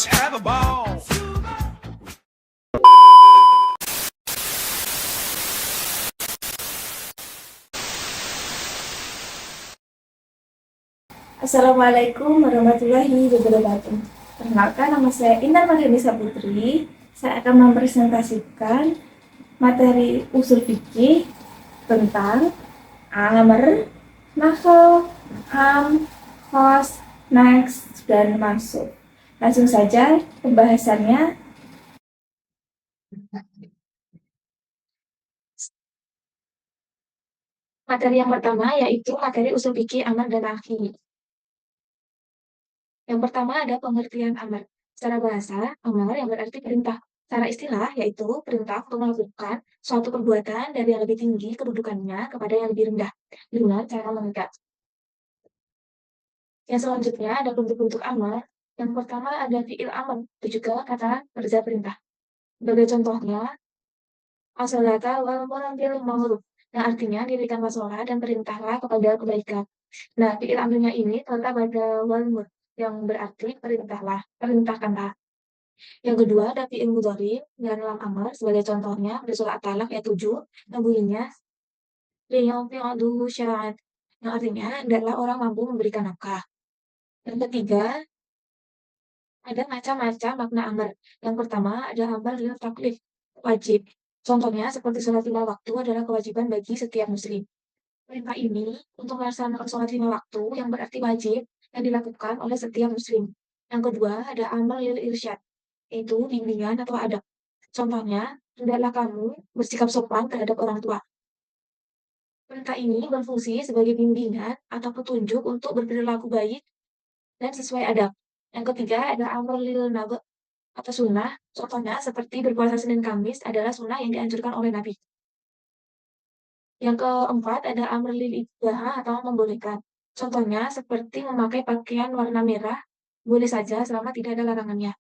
Let's have a ball. Assalamualaikum warahmatullahi wabarakatuh. Perkenalkan, nama saya Indah Marhanisa Putri. Saya akan mempresentasikan materi usul fikih tentang amr, nakhal, am, khos, next, dan masuk. Langsung saja pembahasannya. Materi yang pertama yaitu materi usul fikih amar dan nahi. Yang pertama ada pengertian amar. Secara bahasa, amar yang berarti perintah. Secara istilah yaitu perintah untuk melakukan suatu perbuatan dari yang lebih tinggi kedudukannya kepada yang lebih rendah dengan cara mengikat. Yang selanjutnya ada bentuk-bentuk amar. Yang pertama ada fi'il amar, itu juga kata kerja perintah. Sebagai contohnya, as-salata wal bil ma'ruf, yang artinya dirikanlah sholat dan perintahlah kepada kebaikan. Nah, fi'il amarnya ini terletak pada wal mur, yang berarti perintahlah, perintahkanlah. Yang kedua ada fi'il mudhari dan lam amar, sebagai contohnya di surah At-Talaq ayat 7, yang bunyinya liyunfiqu syara'an, yang artinya adalah orang mampu memberikan nafkah. Yang ketiga, ada macam-macam makna amar. Yang pertama ada amar lil taklif, wajib. Contohnya seperti sholat lima waktu adalah kewajiban bagi setiap muslim. Perintah ini untuk melaksanakan sholat lima waktu yang berarti wajib yang dilakukan oleh setiap muslim. Yang kedua ada amar lil irsyad, yaitu bimbingan atau adab. Contohnya, hendaklah kamu bersikap sopan terhadap orang tua. Perintah ini berfungsi sebagai bimbingan atau petunjuk untuk berperilaku baik dan sesuai adab. Yang ketiga ada amar lil nabi atau sunnah. Contohnya seperti berpuasa Senin Kamis adalah sunnah yang dianjurkan oleh Nabi. Yang keempat ada amr lil ibahah atau membolehkan. Contohnya seperti memakai pakaian warna merah boleh saja selama tidak ada larangannya.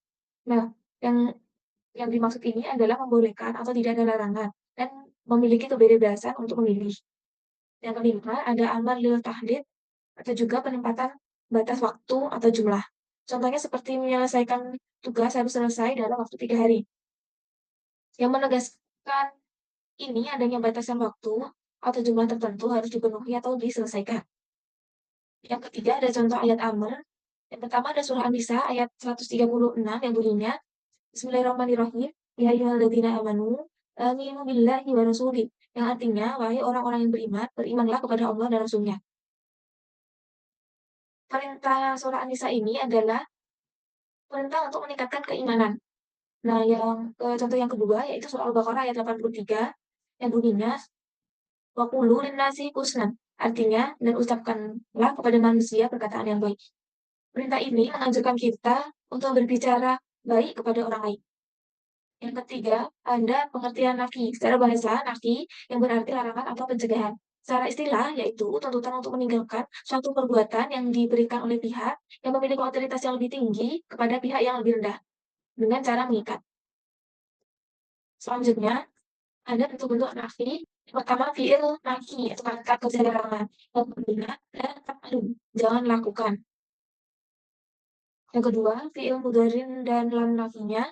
Nah, yang dimaksud ini adalah membolehkan atau tidak ada larangan dan memiliki kebebasan untuk memilih. Yang kelima ada amr lil tahdid atau juga penempatan batas waktu atau jumlah. Contohnya seperti menyelesaikan tugas harus selesai dalam waktu 3 hari. Yang menegaskan ini adanya batasan waktu atau jumlah tertentu harus dipenuhi atau diselesaikan. Yang ketiga ada contoh ayat amr. Yang pertama ada surah An-Nisa ayat 136 yang bunyinya Bismillahirrahmanirrahim. Ya ayyuhalladzina amanu aminu billahi wa rasulih, yang artinya wahai orang-orang yang beriman, berimanlah kepada Allah dan Rasulnya. Perintah surah An-Nisa ini adalah perintah untuk meningkatkan keimanan. Nah, contoh yang kedua yaitu surah Al-Baqarah ayat 83 yang bunyinya wa qulu linnasi husnan, artinya dan ucapkanlah kepada manusia perkataan yang baik. Perintah ini menganjurkan kita untuk berbicara baik kepada orang lain. Yang ketiga, ada pengertian nafi. Secara bahasa, nafi yang berarti larangan atau pencegahan. Secara istilah, yaitu tuntutan untuk meninggalkan suatu perbuatan yang diberikan oleh pihak yang memiliki otoritas yang lebih tinggi kepada pihak yang lebih rendah dengan cara mengikat. Selanjutnya, ada bentuk-bentuk nafi. Yang pertama, fi'il nafi, atau kata kerja larangan. Yang kedua, dan taf'alun, jangan lakukan. Yang kedua, fi'il mudharin dan lam nafinya.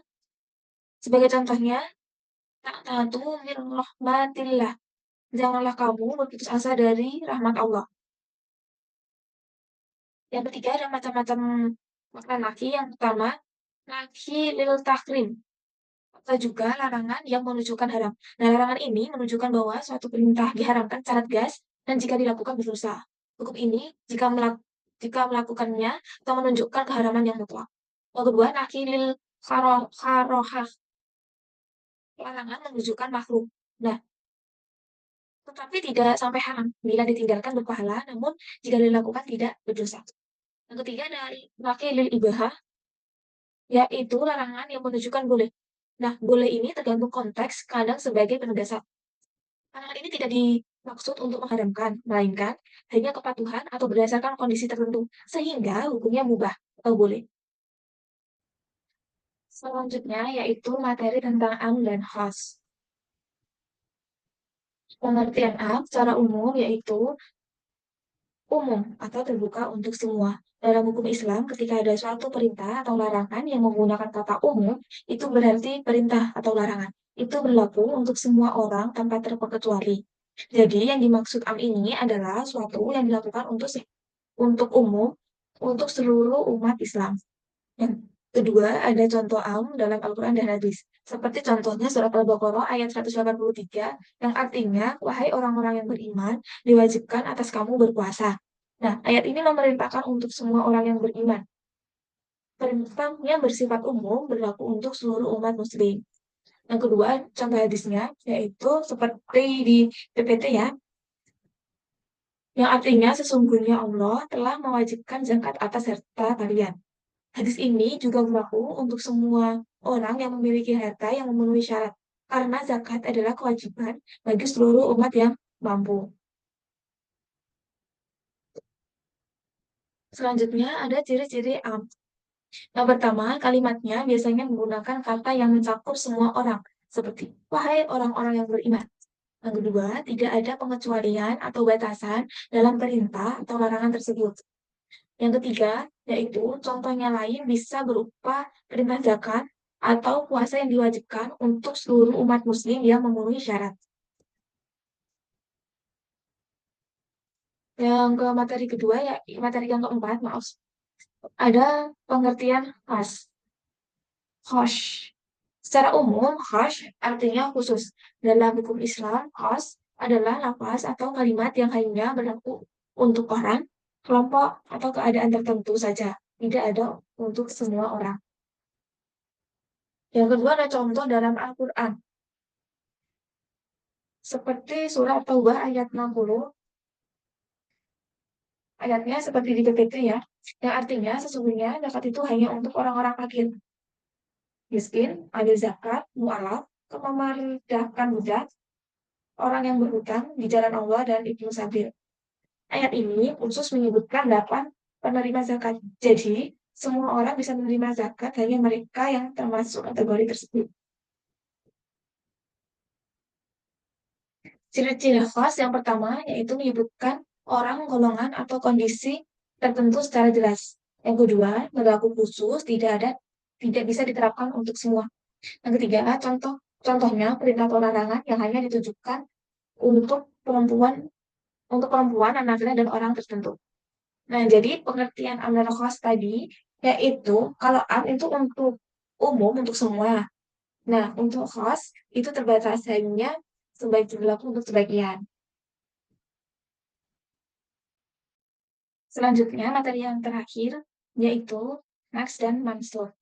Sebagai contohnya, ta'tatu min rahmatillah, janganlah kamu berputus asa dari rahmat Allah. Yang ketiga ada macam-macam makna nafi. Yang pertama, nafi lil tahrim, atau juga larangan yang menunjukkan haram. Nah, larangan ini menunjukkan bahwa suatu perintah diharamkan secara tegas dan jika dilakukan berdosa. Hukum ini jika melakukannya atau menunjukkan keharaman yang mutlak. Yang kedua, nafi lil kharohah, larangan menunjukkan makruh. Nah, tetapi tidak sampai haram bila ditinggalkan berpahala, namun jika dilakukan tidak berdosa. Yang ketiga dari lil ibahah, yaitu larangan yang menunjukkan boleh. Nah, boleh ini tergantung konteks, kadang sebagai penegasan. Larangan ini tidak dimaksud untuk mengharamkan, melainkan hanya kepatuhan atau berdasarkan kondisi tertentu, sehingga hukumnya mubah atau boleh. Selanjutnya yaitu materi tentang am dan khas. Pengertian am secara umum yaitu umum atau terbuka untuk semua. Dalam hukum Islam, ketika ada suatu perintah atau larangan yang menggunakan kata umum, itu berarti perintah atau larangan. Itu berlaku untuk semua orang tanpa terkecuali. Jadi, yang dimaksud am ini adalah suatu yang dilakukan untuk umum, untuk seluruh umat Islam. Yang kedua, ada contoh am dalam Al-Quran dan Hadis. Seperti contohnya surat Al-Baqarah ayat 183, yang artinya, wahai orang-orang yang beriman, diwajibkan atas kamu berpuasa. Nah, ayat ini memerintahkan untuk semua orang yang beriman. Perintahnya bersifat umum, berlaku untuk seluruh umat muslim. Yang kedua, contoh hadisnya, yaitu seperti di PPT ya, yang artinya sesungguhnya Allah telah mewajibkan zakat atas harta kalian. Hadis ini juga berlaku untuk semua orang yang memiliki harta yang memenuhi syarat, karena zakat adalah kewajiban bagi seluruh umat yang mampu. Selanjutnya ada ciri-ciri am. Yang pertama, kalimatnya biasanya menggunakan kata yang mencakup semua orang, seperti wahai orang-orang yang beriman. Yang kedua, tidak ada pengecualian atau batasan dalam perintah atau larangan tersebut. Yang ketiga, yaitu contohnya lain bisa berupa perintah zakat atau puasa yang diwajibkan untuk seluruh umat muslim yang memenuhi syarat. Yang ke materi kedua, ya materi yang keempat, maaf, ada pengertian khas. Khas. Secara umum, khas artinya khusus. Dalam hukum Islam, khas adalah lafaz atau kalimat yang hanya berlaku untuk orang, kelompok, atau keadaan tertentu saja. Tidak ada untuk semua orang. Yang kedua ada contoh dalam Al-Quran. Seperti surat Taubah ayat 60, ayatnya seperti di PPT ya, yang artinya sesungguhnya zakat itu hanya untuk orang-orang fakir, miskin, adil zakat, mu'alaf, memerdekakan budak, orang yang berhutang di jalan Allah, dan ibnu sabil. Ayat ini khusus menyebutkan 8 penerima zakat. Jadi, semua orang bisa menerima zakat, hanya mereka yang termasuk kategori tersebut. Ciri-ciri khas yang pertama yaitu menyebutkan orang, golongan, atau kondisi tertentu secara jelas. Yang kedua, berlaku khusus, tidak bisa diterapkan untuk semua. Yang ketiga, contohnya perintah atau larangan yang hanya ditujukan untuk perempuan, anak-anak, dan orang tertentu. Nah, jadi pengertian am dan khas tadi yaitu kalau am itu untuk umum untuk semua. Nah, untuk khas itu terbatas hanya berlaku untuk sebagian. Selanjutnya, materi yang terakhir, yaitu Naks dan Mansur.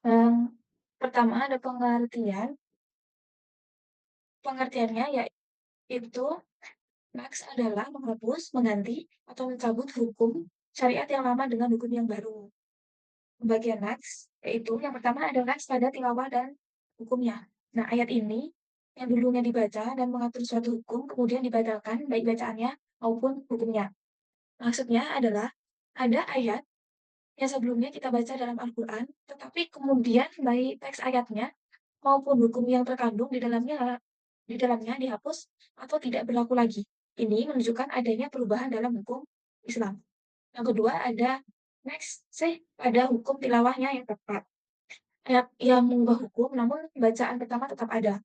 Yang pertama ada pengertiannya yaitu Naks adalah menghapus, mengganti, atau mencabut hukum syariat yang lama dengan hukum yang baru. Pembagian Naks, yaitu yang pertama ada Naks pada tilawah dan hukumnya. Nah, ayat ini yang dulunya dibaca dan mengatur suatu hukum, kemudian dibatalkan baik bacaannya maupun hukumnya. Maksudnya adalah ada ayat yang sebelumnya kita baca dalam Al-Quran, tetapi kemudian baik teks ayatnya maupun hukum yang terkandung di dalamnya dihapus atau tidak berlaku lagi. Ini menunjukkan adanya perubahan dalam hukum Islam. Yang kedua ada next sih pada hukum tilawahnya yang tepat. Ayat yang mengubah hukum, namun bacaan pertama tetap ada.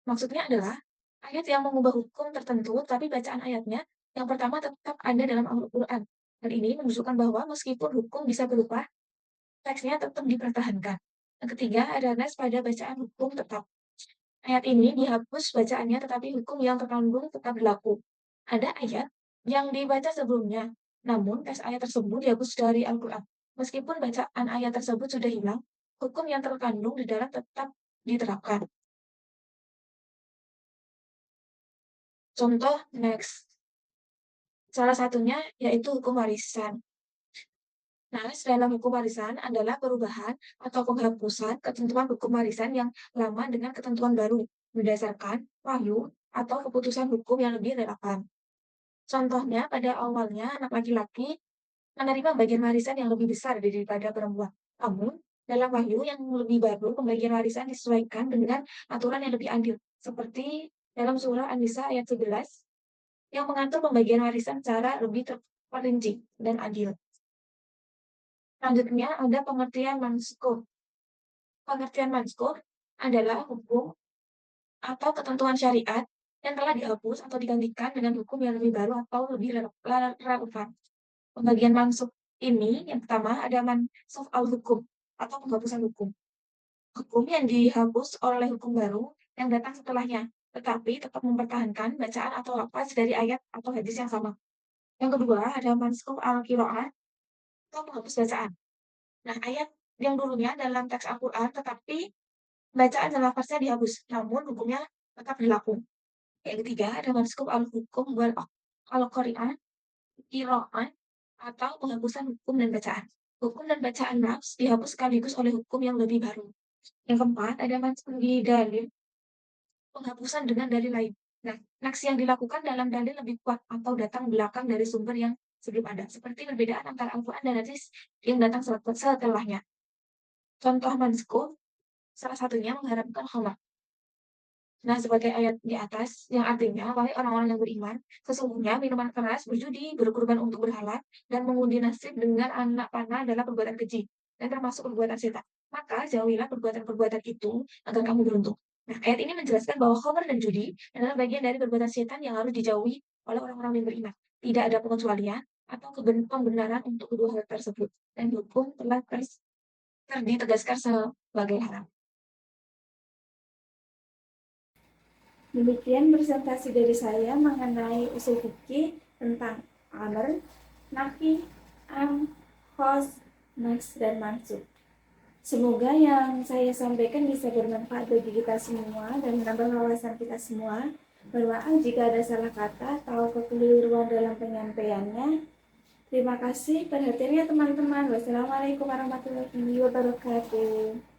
Maksudnya adalah ayat yang mengubah hukum tertentu, tapi bacaan ayatnya yang pertama tetap ada dalam Al-Quran. Hal ini menunjukkan bahwa meskipun hukum bisa berubah, teksnya tetap dipertahankan. Yang ketiga ada nas pada bacaan hukum tetap. Ayat ini dihapus bacaannya, tetapi hukum yang terkandung tetap berlaku. Ada ayat yang dibaca sebelumnya, namun teks ayat tersebut dihapus dari Al-Quran. Meskipun bacaan ayat tersebut sudah hilang, hukum yang terkandung di dalam tetap diterapkan. Contoh next. Salah satunya yaitu hukum warisan. Nah, dalam hukum warisan adalah perubahan atau penghapusan ketentuan hukum warisan yang lama dengan ketentuan baru berdasarkan wahyu atau keputusan hukum yang lebih relevan. Contohnya, pada awalnya anak laki-laki menerima bagian warisan yang lebih besar daripada perempuan. Namun, Dalam Wahyu yang lebih baru, pembagian warisan disesuaikan dengan aturan yang lebih adil, seperti dalam surah An-Nisa ayat 11 yang mengatur pembagian warisan secara lebih terperinci dan adil. Selanjutnya ada pengertian mansukh. Pengertian mansukh adalah hukum atau ketentuan syariat yang telah dihapus atau digantikan dengan hukum yang lebih baru atau lebih relevan. Pembagian mansukh ini yang pertama ada mansukh al-hukum atau penghapusan hukum. Hukum yang dihapus oleh hukum baru yang datang setelahnya, tetapi tetap mempertahankan bacaan atau lafaz dari ayat atau hadis yang sama. Yang kedua ada mansukh al-qiraah atau penghapus bacaan. Nah, ayat yang dulunya dalam teks Al-Quran tetapi bacaan dan lafaznya dihapus, namun hukumnya tetap berlaku. Yang ketiga ada mansukh al-hukum wal al-qari'ah qiraah atau penghapusan hukum dan bacaan. Hukum dan bacaan nafs dihapus sekaligus oleh hukum yang lebih baru. Yang keempat ada mansukh dalil, penghapusan dengan dalil lain. Nah, naks yang dilakukan dalam dalil lebih kuat atau datang belakang dari sumber yang sebelum ada, seperti perbedaan antara Al-Quran dan hadis yang datang setelahnya. Contoh mansukh salah satunya mengharamkan khamar. Nah, sebagai ayat di atas, yang artinya, wahai orang-orang yang beriman, sesungguhnya minuman keras, berjudi, berkurban untuk berhala, dan mengundi nasib dengan anak panah adalah perbuatan keji, dan termasuk perbuatan setan. Maka jauhilah perbuatan-perbuatan itu agar kamu beruntung. Nah, ayat ini menjelaskan bahwa khamar dan judi adalah bagian dari perbuatan setan yang harus dijauhi oleh orang-orang yang beriman. Tidak ada pengecualian atau pembenaran untuk kedua hal tersebut, dan hukum telah ditegaskan sebagai haram. Demikian presentasi dari saya mengenai usul fikih tentang amr, nafi, khos, naks, dan mansukh. Semoga yang saya sampaikan bisa bermanfaat bagi kita semua dan menambah wawasan kita semua. Bermaaf jika ada salah kata atau kekeliruan dalam penyampaiannya. Terima kasih perhatiannya teman-teman. Wassalamualaikum warahmatullahi wabarakatuh.